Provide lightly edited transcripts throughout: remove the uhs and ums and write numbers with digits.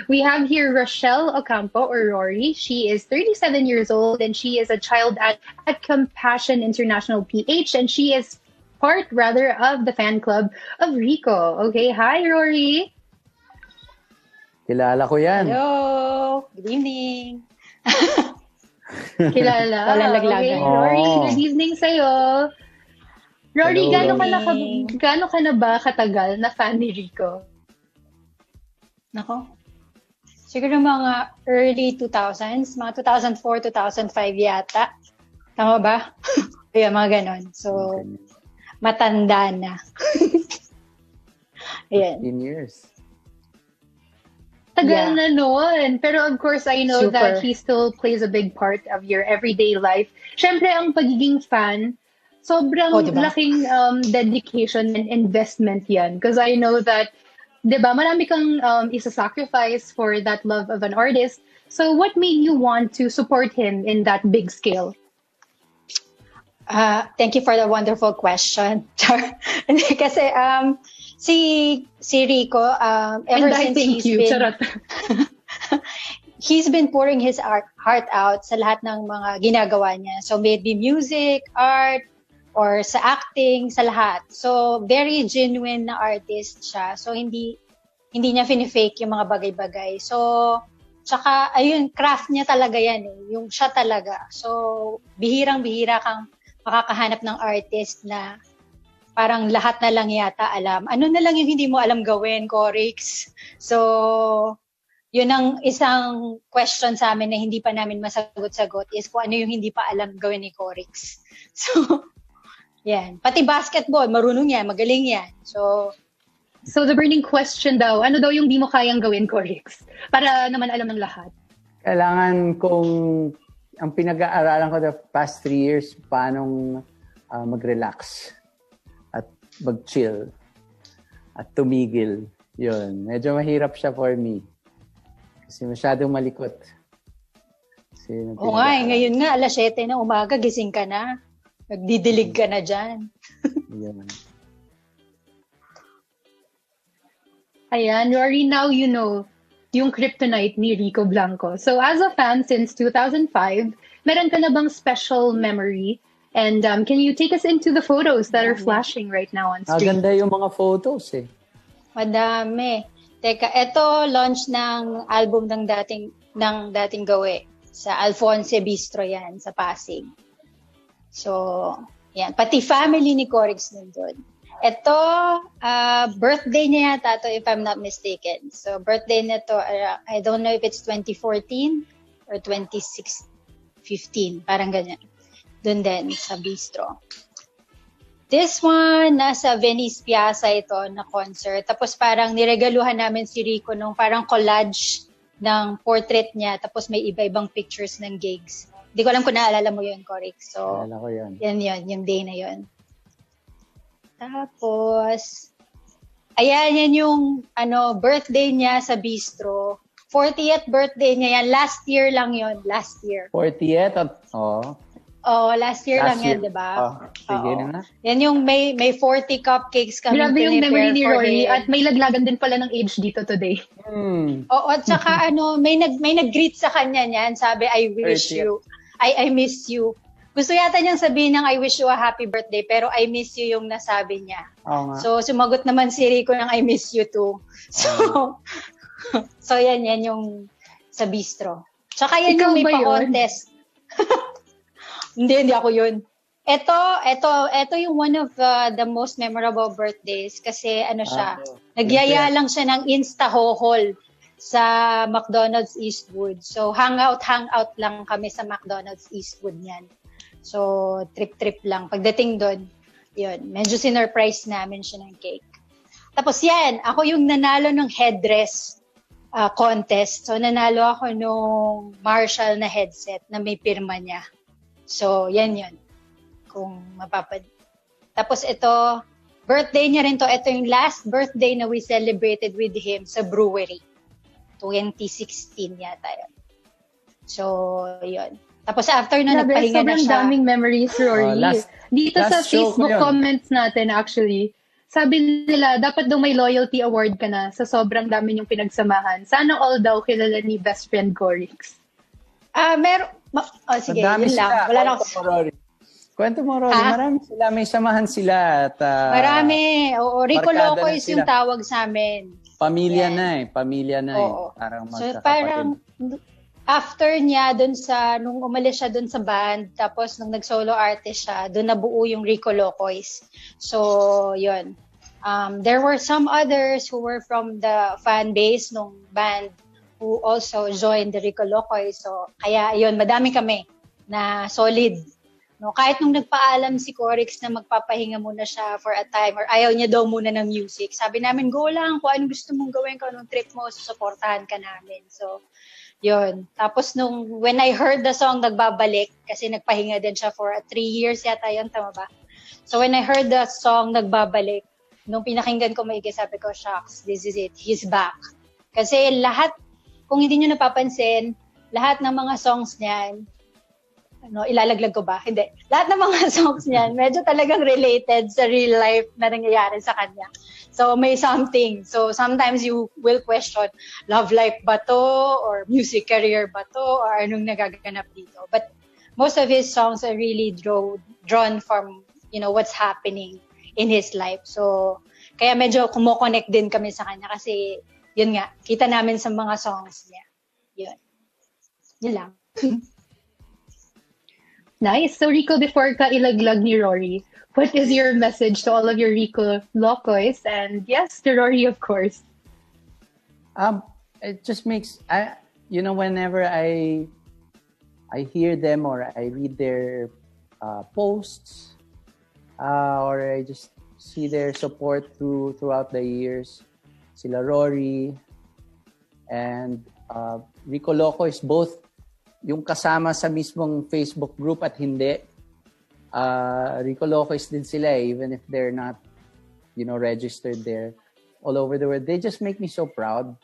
We have here Rochelle Ocampo, or Rory. She is 37 years old and she is a child at Compassion International PH, and she is part, rather, of the fan club of Rico. Okay, hi, Rory. Kilala ko yan. Hello. Good evening. Kilala. Walang laglagan. Okay, Rory, good evening sa'yo. Rory, gaano ka na ba katagal na fan ni Rico? Nako. Siguro mga early 2000s, mga 2004, 2005 yata. Tama ba? Kaya mga ganon. So, matanda na. Ayan. 15 years. Tagal na noon. Pero of course, I know that he still plays a big part of your everyday life. Siyempre, ang pagiging fan, sobrang laking dedication and investment yan. Because I know that, diba, marami kang isa-sacrifice for that love of an artist. So what made you want to support him in that big scale? Thank you for the wonderful question. Kasi si Rico, ever since he's been pouring his heart out sa lahat ng mga ginagawa niya. So may it be music, art, or sa acting, sa lahat. So very genuine na artist siya. So hindi niya fini-fake yung mga bagay-bagay. So tsaka ayun, craft niya talaga yan eh. Yung siya talaga. So bihirang-bihira kang makakahanap ng artist na parang lahat na lang yata alam. Ano na lang yung hindi mo alam gawin, Corix? So, yun ang isang question sa amin na hindi pa namin masagot-sagot is kung ano yung hindi pa alam gawin ni Corix. So, yan. Pati basketball, marunong yan, magaling yan. So the burning question daw, ano daw yung di mo kayang gawin, Corix? Para naman alam ng lahat. Kailangan kong, ang pinag-aaralan ko the past 3 years, paanong mag-relax at mag-chill at tumigil. Yun. Medyo mahirap siya for me. Kasi masyadong malikot. Oo nga, ngayon nga, alas 7 na umaga, gising ka na. Nagdidilig ka na dyan. Yun. Ayan, Rory, now you know yung kryptonite ni Rico Blanco. So as a fan since 2005, meron ka na bang special memory? And can you take us into the photos that are flashing right now on screen? Maganda yung mga photos eh. Madami. Teka, ito launch ng album ng dating gawe sa Alphonse Bistro yan sa Pasig. So, yan. Pati family ni Corix nandun. Ito, birthday niya yata to if I'm not mistaken. So, birthday niya to, I don't know if it's 2014 or 2015. Parang ganyan. Doon din sa Bistro. This one, nasa Venice Piazza ito na concert. Tapos parang niregaluhan namin si Rico nung parang collage ng portrait niya. Tapos may iba-ibang pictures ng gigs. Hindi ko alam kung naalala mo yun, Corix. So, naalala ko yun. Yan, yung day na yun. Tapos, ayan yung birthday niya sa Bistro. 40th birthday niya yan. Last year lang yun. Last year. 40th? Oo. Oh, last year lang yan, di ba? Oh, sige na. Yan yung may 40 cupcakes kami. Grabe yung memory ni Rory at may laglagan din pala ng age dito today. Oo, at saka may nag-greet sa kanya niyan. Sabi, I wish you. I miss you. Gusto yata niyang sabihin ng I wish you a happy birthday, pero I miss you yung nasabi niya. So, sumagot naman si Rico ng I miss you too. So yan yung sa Bistro. Tsaka yan yung may pa-contest. Hindi ako yun. Ito yung one of the most memorable birthdays kasi siya, nagyaya lang siya ng Insta-haul sa McDonald's Eastwood. So, hangout lang kami sa McDonald's Eastwood niyan. So, trip lang. Pagdating doon, yun, medyo sinurprise namin siya ng cake. Tapos yan, ako yung nanalo ng headdress contest. So, nanalo ako nung Marshall na headset na may pirma niya. So, yan yun. Kung Tapos ito, birthday niya rin to. Ito yung last birthday na we celebrated with him sa brewery. 2016 yata yun. So, yun. Tapos after na nagpahinga na siya. Sobrang daming memories, Rory. Dito sa Facebook comments natin actually, sabi nila, dapat daw may loyalty award ka na sa sobrang dami niyong pinagsamahan. Sana all daw kilala ni best friend Corix. Sige, yun lang. Wala na ako. Kwento mo, Rory. Marami sila. May samahan sila. At, marami. Oo, Rico Locos yung tawag sa amin. Pamilya na eh. Pamilya na eh. Parang magkakapatid. So parang after niya nung umalis siya dun sa band, tapos nung nag-solo artist siya, dun nabuo yung Rico Locos. So, yun. There were some others who were from the fan base nung band who also joined the Rico Locos. So, kaya yun, madami kami na solid. No, kahit nung nagpaalam si Corix na magpapahinga muna siya for a time or ayaw niya daw muna ng music, sabi namin, go lang, kung anong gusto mong gawin, kung anong trip mo, susuportahan ka namin. So, yun. Tapos when I heard the song Nagbabalik, kasi nagpahinga din siya for 3 years yata yun, tama ba? So, when I heard the song Nagbabalik, nung pinakinggan ko maigi, sabi ko, shucks, this is it, he's back. Kasi lahat, kung hindi nyo napapansin, lahat ng mga songs niyan, ilalaglag ko ba? Hindi. Lahat ng mga songs niyan, medyo talagang related sa real life na nangyayari sa kanya. So, may something. So, sometimes you will question, love life ba to? Or music career ba to? Or anong nagaganap dito? But most of his songs are really drawn from, what's happening in his life. So, kaya medyo kumo-connect din kami sa kanya kasi, yun nga, kita namin sa mga songs niya. Yun. Yun lang. Nice. So, Rico, before ka ilaglag ni Rory, what is your message to all of your Rico Locos? And yes, to Rory, of course. It just makes, whenever I hear them or I read their posts, or I just see their support throughout the years, sila Rory and Rico Locos, both yung kasama sa mismong Facebook group at hindi. Rico Locos din sila even if they're not, registered there all over the world. They just make me so proud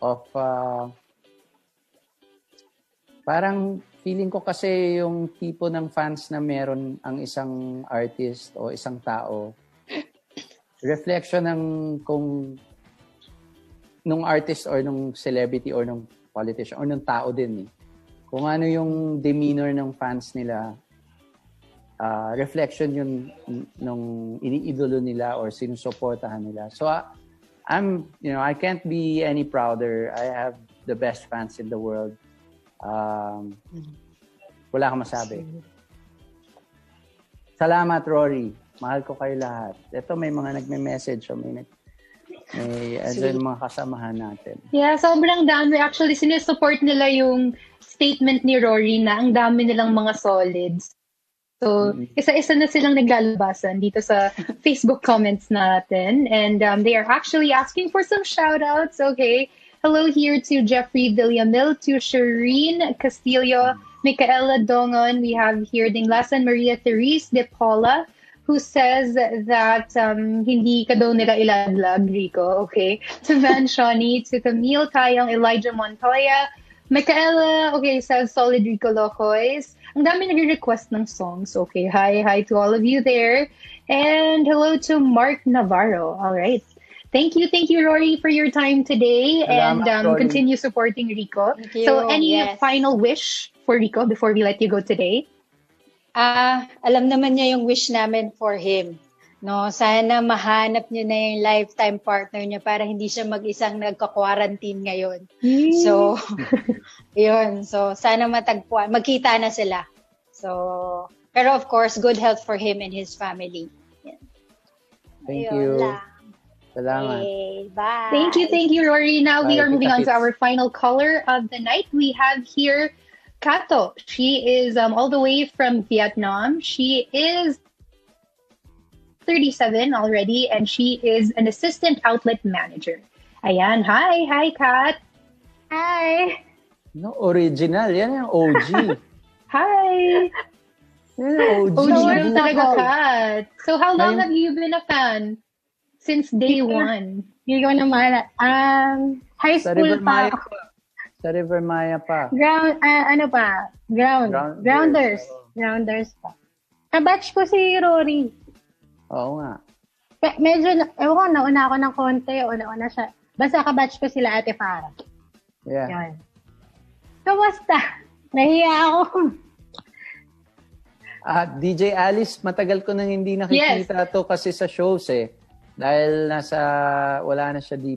of, parang feeling ko kasi yung tipo ng fans na meron ang isang artist o isang tao, reflection ng kung nung artist or nung celebrity or nung politician or nung tao din eh. Kung ano yung demeanor ng fans nila, reflection yun nung iniidolo nila or sinusuportahan nila. So, I can't be any prouder. I have the best fans in the world. Wala akong masabi. Salamat, Rory. Mahal ko kayo lahat. Ito, may mga nagme-message. May mga kasamahan natin. Yeah, sobrang dami. Actually, sinusupport nila yung statement ni Rory na ang dami nilang mga solids. So, isa-isa na silang naglalabasan dito sa Facebook comments natin. And they are actually asking for some shout-outs. Okay. Hello here to Jeffrey Villamil, to Shireen Castillo, Micaela Dongon. We have here Dinglasan Maria Therese de Paula, who says that hindi ka daw nila ilaglag, Rico. Okay. To Van Shawnee, to Camille Tayong, Elijah Montoya, Micaela, okay, says Solid Rico Locos. Ang dami nag-request ng songs. Okay, hi to all of you there. And hello to Mark Navarro. All right. Thank you, Rory, for your time today. Salamat, and continue supporting Rico. So, any final wish for Rico before we let you go today? Alam naman niya yung wish namin for him. No, sana mahanap niyo na yung lifetime partner niya para hindi siya mag-isang nagka-quarantine ngayon. So, yun. So, sana matagpuan. Magkita na sila. So, pero of course, good health for him and his family. Yan. Thank you. Salamat. Okay, bye. Thank you, Rory. Now we are moving on to our final caller of the night. We have here Kato. She is all the way from Vietnam. She is 37 already, and she is an assistant outlet manager. Ayan, hi, Kat. Hi. No, original. Yan yung OG. Hi. Yan yung OG. OG talaga, Kat. So how long have you been a fan? Since day one. Hindi ko naman. High school pa. Sa River Maya pa. Grounders pa. Kabatch ko si Rory. Oo nga. medyo, ewan ko, nauna ako ng konti, una siya. Basta kabatch ko sila Ate Farah. Yeah. Yun. Kamusta? Nahiya ako. DJ Alice, matagal ko nang hindi nakikita to kasi sa shows eh. Dahil wala na siya dito.